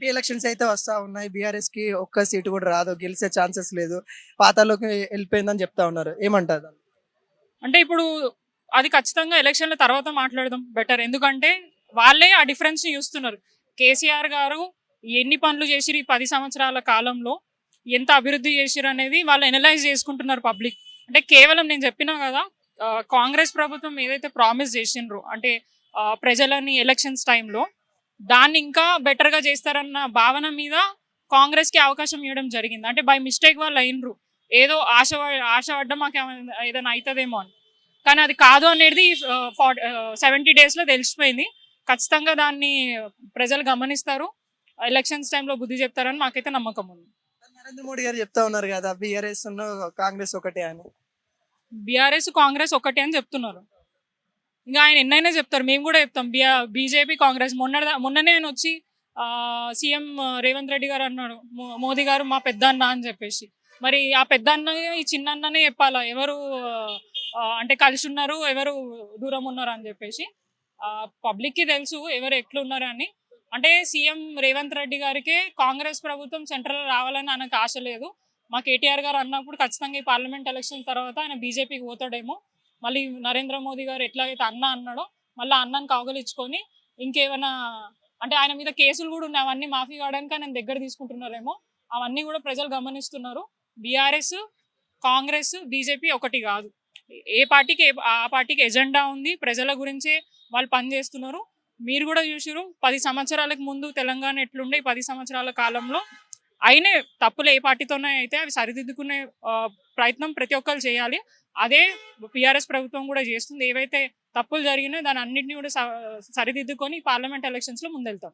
MP elections అయితే వస్తా ఉన్నాయి. బీఆర్ఎస్ కి ఒక్క సీటు కూడా రాదు. గెలిచే ఛాన్సెస్ లేదు. పాతాళంలోకి వెళ్ళిపోయిందని చెప్తా ఉన్నారు. ఏమంటారు దాన్ని? అంటే ఇప్పుడు అది ఖచ్చితంగా ఎలక్షన్ల తర్వాత మాట్లాడదాం బెటర్. ఎందుకంటే వాళ్ళే ఆ డిఫరెన్స్ని చూస్తున్నారు. కేసీఆర్ గారు ఎన్ని పనులు చేసిరు ఈ 10 సంవత్సరాల కాలంలో, ఎంత అభివృద్ధి చేసిరు అనేది వాళ్ళు ఎనలైజ్ చేసుకుంటున్నారు పబ్లిక్. అంటే కేవలం నేను చెప్పినా కదా, కాంగ్రెస్ ప్రభుత్వం ఏదైతే ప్రామిస్ చేసిండ్రో అంటే ప్రజలని ఎలక్షన్స్ టైంలో దాన్ని ఇంకా బెటర్గా చేస్తారన్న భావన మీద కాంగ్రెస్కి అవకాశం ఇవ్వడం జరిగింది. అంటే బై మిస్టేక్ వాళ్ళు అయినరు, ఏదో ఆశ పడ్డా మాకు ఏదైనా అవుతుందేమో అని. కానీ అది కాదు అనేది 70 డేస్లో తెలిసిపోయింది. ఖచ్చితంగా దాన్ని ప్రజలు గమనిస్తారు, ఎలక్షన్స్ టైంలో బుద్ధి చెప్తారని మాకైతే నమ్మకం ఉంది. నరేంద్ర మోడీ గారు చెప్తా ఉన్నారు కదా, బీఆర్ఎస్ కాంగ్రెస్ ఒకటే అని. బీఆర్ఎస్ కాంగ్రెస్ ఒకటే అని చెప్తున్నారు. ఇంకా ఆయన ఎన్నైనా చెప్తారు, మేము కూడా చెప్తాం. బీజేపీ కాంగ్రెస్ మొన్ననే ఆయన వచ్చి సీఎం రేవంత్ రెడ్డి గారు అన్నాడు, మోదీ గారు మా పెద్ద అన్న అని చెప్పేసి. మరి ఆ పెద్ద అన్న ఈ చిన్న అన్ననే చెప్పాలా ఎవరు అంటే కలిసి ఉన్నారు, ఎవరు దూరం ఉన్నారు అని చెప్పేసి. పబ్లిక్కి తెలుసు ఎవరు ఎట్లున్నారు అని. అంటే సీఎం రేవంత్ రెడ్డి గారికి కాంగ్రెస్ ప్రభుత్వం సెంట్రల్ రావాలని ఆయనకు ఆశ లేదు. మా కేటీఆర్ గారు అన్నప్పుడు ఖచ్చితంగా ఈ పార్లమెంట్ ఎలక్షన్ తర్వాత ఆయన బీజేపీకి పోతాడేమో. మళ్ళీ నరేంద్ర మోదీ గారు ఎట్లాగైతే అన్న అన్నాడో మళ్ళీ అన్నని కౌగలించుకొని ఇంకేమైనా అంటే ఆయన మీద కేసులు కూడా ఉన్నాయి, అవన్నీ మాఫీ కావడానికి ఆయన దగ్గర తీసుకుంటున్నారేమో. అవన్నీ కూడా ప్రజలు గమనిస్తున్నారు. బీఆర్ఎస్ కాంగ్రెస్ బీజేపీ ఒకటి కాదు. ఏ పార్టీకి ఆ పార్టీకి ఎజెండా ఉంది, ప్రజల గురించే వాళ్ళు పనిచేస్తున్నారు. మీరు కూడా చూసిరు 10 సంవత్సరాలకు ముందు తెలంగాణ ఎట్లుండే, 10 సంవత్సరాల కాలంలో అయినే తప్పులు ఏ పార్టీతోనే అయితే అవి సరిదిద్దుకునే ప్రయత్నం ప్రతి ఒక్కరు చేయాలి. అదే బీఆర్ఎస్ ప్రభుత్వం కూడా చేస్తుంది. ఏవైతే తప్పులు జరిగినాయో దాని అన్నింటినీ కూడా సరిదిద్దుకొని పార్లమెంట్ ఎలక్షన్స్లో ముందెళ్తాం.